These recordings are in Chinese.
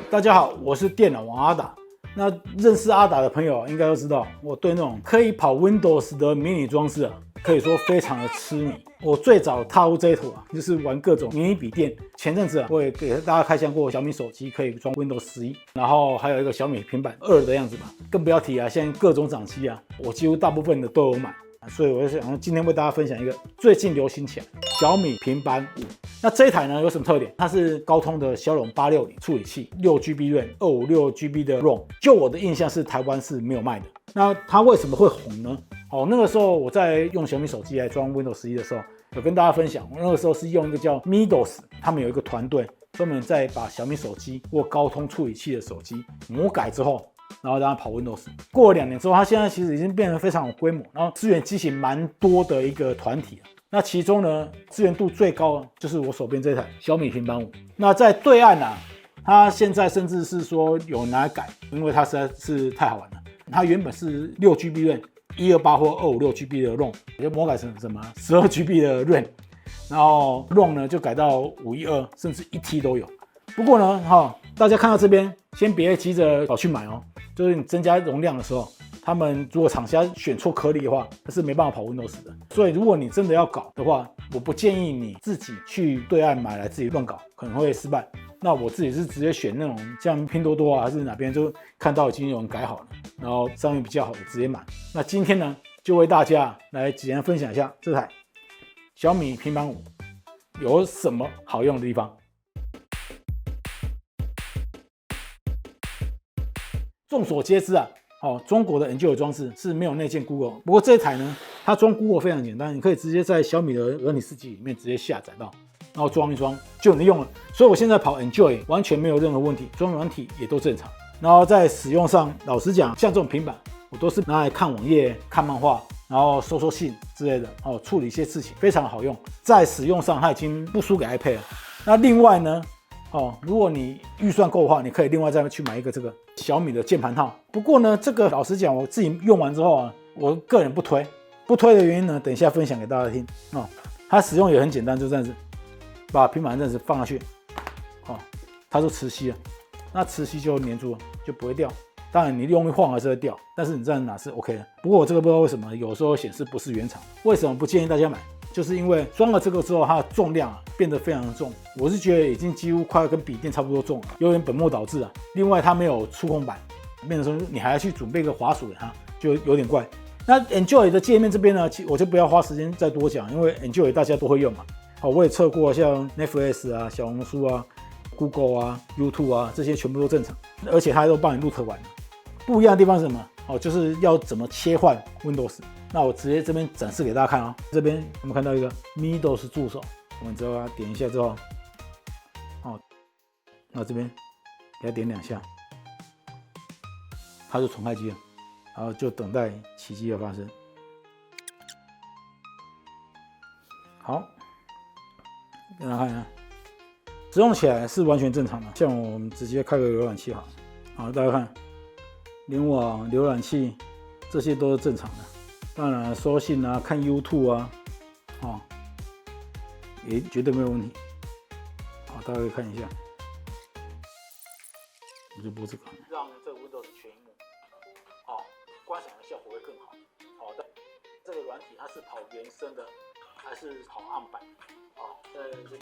大家好，我是电脑王阿达。那认识阿达的朋友应该都知道，我对那种可以跑 Windows 的迷你装置可以说非常的痴迷。我最早踏入这一途就是玩各种迷你笔电。前阵子我也给大家开箱过小米手机可以装 Windows 11，然后还有一个小米平板2的样子吧，更不要提现在各种掌机我几乎大部分的都有买。所以我就想今天为大家分享一个最近流行起来小米平板5。那这一台呢有什么特点？它是高通的骁龙860处理器，6GB RAM，256GB 的 ROM。就我的印象是台湾是没有卖的。那它为什么会红呢？那个时候我在用小米手机来装 Windows 11的时候，有跟大家分享，我那个时候是用一个叫 Midos， 他们有一个团队专门在把小米手机或高通处理器的手机魔改之后，然后让它跑 Windows。过了2年之后，它现在其实已经变得非常有规模，然后支援机型蛮多的一个团体。那其中呢，支援度最高就是我手边这台小米平板5。那在对岸它现在甚至是说有拿来改，因为它实在是太好玩了。它原本是6GB RAM，128或256GB 的 ROM， 就魔改成什么12GB 的 RAM， 然后 ROM 呢就改到512甚至1T 都有。不过呢，大家看到这边，先别急着跑去买就是你增加容量的时候，他们如果厂家选错颗粒的话，它是没办法跑 Windows 的。所以如果你真的要搞的话，我不建议你自己去对岸买来自己乱搞，可能会失败。那我自己是直接选那种像拼多多还是哪边就看到已经有人改好了，然后上面比较好的直接买。那今天呢，就为大家来简单分享一下这台小米平板5有什么好用的地方。众所皆知中国的 Enjoy 装置是没有内建 Google， 不过这一台呢，它装 Google 非常简单，你可以直接在小米的软体市集里面直接下载到，然后装一装就能用了。所以我现在跑 Enjoy 完全没有任何问题，装软体也都正常。然后在使用上，老实讲，像这种平板，我都是拿来看网页、看漫画，然后收信之类的处理一些事情，非常好用。在使用上，它已经不输给 iPad 了。那另外呢？如果你预算够的话，你可以另外再去买一个这个小米的键盘套。不过呢，这个老实讲，我自己用完之后我个人不推。不推的原因呢，等一下分享给大家听它使用也很简单，就这样子，把平板这样子放下去，它就磁吸了，那磁吸就粘住了，就不会掉。当然你用力晃还是会掉，但是你这样拿是 OK 的。不过我这个不知道为什么有时候显示不是原厂，为什么不建议大家买？就是因为装了这个之后，它的重量变得非常的重，我是觉得已经几乎快要跟笔电差不多重了，有点本末倒置另外它没有触控板，变成说你还要去准备一个滑鼠给它，就有点怪。那 Enjoy 的界面这边呢，我就不要花时间再多讲，因为 Enjoy 大家都会用嘛。我也测过像 Netflix 小红书Google YouTube 这些全部都正常，而且它都帮你录完了。不一样的地方是什么？就是要怎么切换 Windows。那我直接这边展示给大家看这边我们看到一个 Midos 助手，我们只要点一下之后，那这边给它点2下，它就重开机了，然后就等待奇迹的发生。好，给大家看一下，使用起来是完全正常的。像我们直接开个浏览器好，大家看，联网、浏览器这些都是正常的。当然收信看 YouTube 也绝对没有问题。大家可以看一下，我就播这个，让这个 Windows 全屏幕，观赏的效果会更好。但这个软体它是跑原生的，还是跑暗版？在这边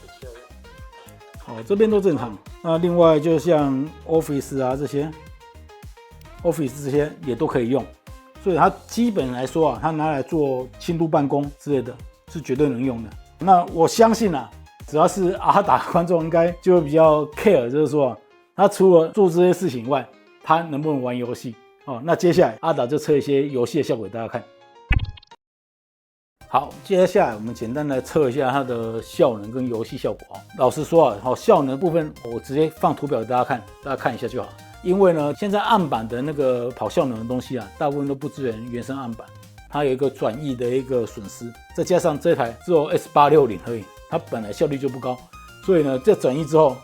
就切了。这边都正常。那另外就像 Office 这些 ，Office 这些也都可以用。所以它基本来说它拿来做轻度办公之类的，是绝对能用的。那我相信只要是阿达观众应该就会比较 care， 就是说他除了做这些事情以外，他能不能玩游戏那接下来阿达就测一些游戏的效果给大家看。好，接下来我们简单来测一下它的效能跟游戏效果老实说效能部分我直接放图表给大家看，大家看一下就好。因为呢，现在暗版的那个跑效能的东西大部分都不支援原生暗版，它有一个转译的一个损失，再加上这台只有 S860而已，它本来效率就不高，所以呢，这转译之后，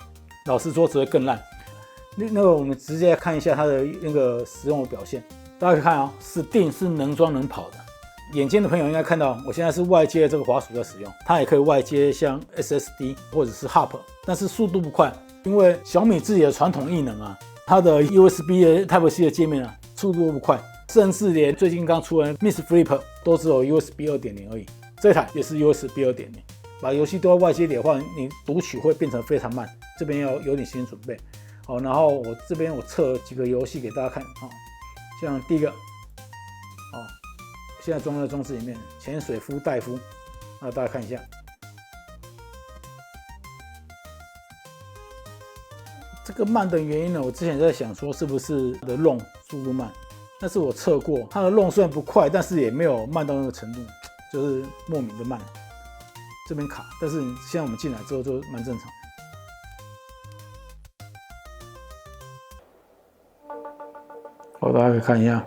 老实说只会更烂。那个我们直接看一下它的那个使用的表现，大家可以看Steam 是能装能跑的。眼尖的朋友应该看到，我现在是外接这个滑鼠在使用，它也可以外接像 SSD 或者是 Hub， 但是速度不快。因为小米自己的传统异能啊，它的 USB 的 Type C 的界面啊，速度不快，甚至连最近刚出的 Miss Flip 都只有 USB 2.0 而已。这台也是 USB 2.0，把游戏都在外接点的话，你读取会变成非常慢，这边要有点心理准备。好，然后我这边我测了几个游戏给大家看啊，像第一个，现在装在装置里面，潜水夫戴夫，那大家看一下。这个慢的原因呢，我之前在想说是不是的 ROM 速度慢，但是我测过，它的 ROM 虽然不快，但是也没有慢到那个程度，就是莫名的慢。这边卡，但是现在我们进来之后就蛮正常。好，大家可以看一下。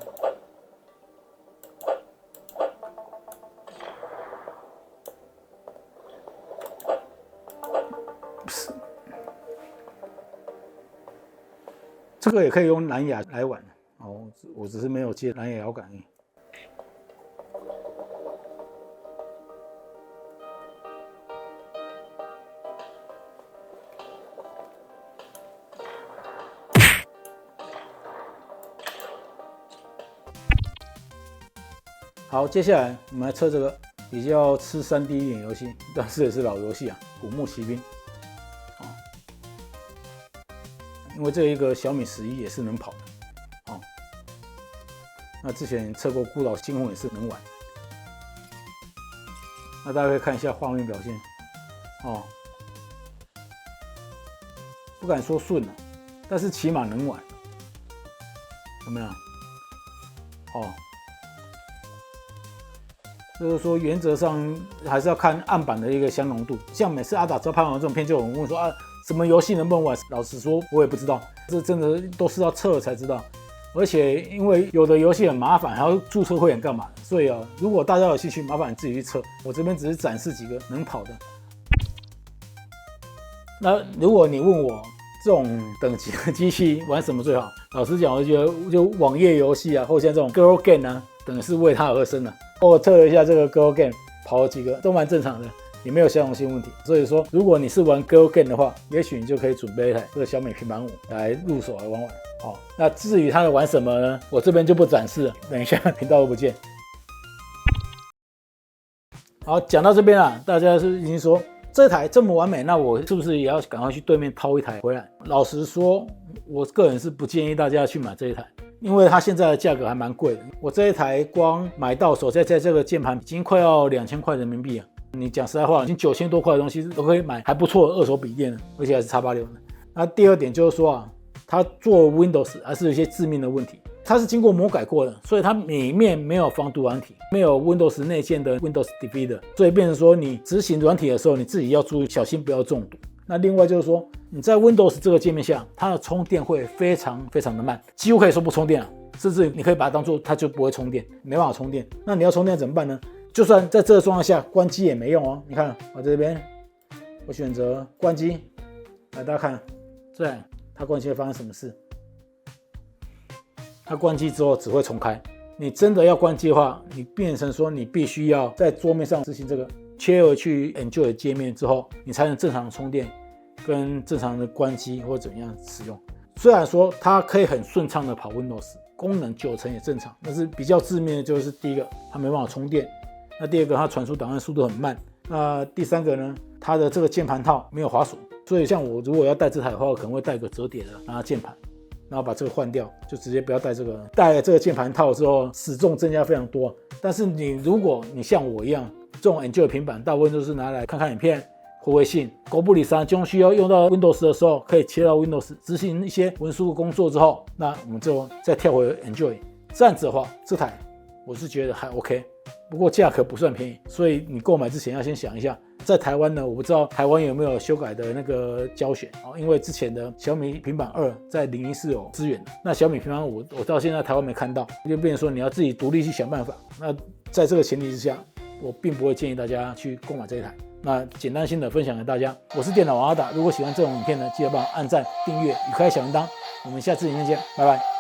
这个也可以用蓝牙来玩哦，我只是没有接蓝牙摇杆而已。好，接下来我们来测这个比较吃3D 一点游戏，但是也是老游戏啊，《古墓奇兵》哦，因为这一个小米11也是能跑的哦。那之前测过《孤岛惊魂》也是能玩。那大家可以看一下画面表现哦，不敢说顺了，但是起码能玩，有没有？哦。就是说，原则上还是要看案板的一个相容度。像每次阿达只要拍完这种片，就有人问说啊，什么游戏能不能玩？老实说，我也不知道，这真的都是要测了才知道。而且因为有的游戏很麻烦，还要注册会员干嘛的，所以啊，如果大家有兴趣，麻烦你自己去测。我这边只是展示几个能跑的。那如果你问我这种等级的机器玩什么最好？老实讲，我觉得就网页游戏啊，或像这种 Girl Game 啊，等于是为它而生的。我测了一下这个 Girl Game， 跑了几个都蛮正常的，也没有相容性问题。所以说，如果你是玩 Girl Game 的话，也许你就可以准备一台这个小米平板5来入手来玩玩。哦，那至于它玩什么呢？我这边就不展示了，等一下频道都不见。好，讲到这边啊，大家是已经说这台这么完美，那我是不是也要赶快去对面掏一台回来？老实说，我个人是不建议大家去买这一台。因为它现在的价格还蛮贵的，我这一台光买到手在这个键盘已经快要2000块人民币了。你讲实在话，已经9000多块的东西都可以买还不错的二手笔电了，而且还是 X86的。那第二点就是说啊，它做 Windows 还是有一些致命的问题，它是经过魔改过的，所以它里面没有防毒软体，没有 Windows 内建的 Windows Defender， 所以变成说你执行软体的时候，你自己要注意小心不要中毒。那另外就是说，你在 Windows 这个界面下，它的充电会非常非常的慢，几乎可以说不充电了，甚至你可以把它当做它就不会充电，没办法充电。那你要充电怎么办呢？就算在这个状况下关机也没用哦。你看我这边，我选择关机，来大家看，这它关机会发生什么事？它关机之后只会重开。你真的要关机的话，你变成说你必须要在桌面上执行这个切回去 Enjoy 界面之后，你才能正常充电。跟正常的关机或怎样使用，虽然说它可以很顺畅的跑 Windows， 功能90%也正常，但是比较致命的就是第一个，它没办法充电；那第二个，它传输档案速度很慢；那第三个呢，它的这个键盘套没有滑鼠，所以像我如果要带这台的话，我可能会带个折叠的键盘，然后把这个换掉，就直接不要带这个。带了这个键盘套之后，使重增加非常多。但是如果你像我一样，这种 Enjoy 平板大部分都是拿来看看影片。回微信、狗不理3就需要用到 Windows 的时候，可以切到 Windows 执行一些文书的工作之后，那我们就再跳回 Enjoy。这样子的话，这台我是觉得还 OK， 不过价格不算便宜，所以你购买之前要先想一下。在台湾呢，我不知道台湾有没有修改的那个教选哦，因为之前的小米平板2在01是有支援的，那小米平板5我到现在台湾没看到，就变成说你要自己独立去想办法。那在这个前提之下，我并不会建议大家去购买这一台。那简单性的分享给大家，我是电脑王阿达。如果喜欢这种影片呢，记得帮我按赞、订阅与开小铃铛。我们下次影片见，拜拜。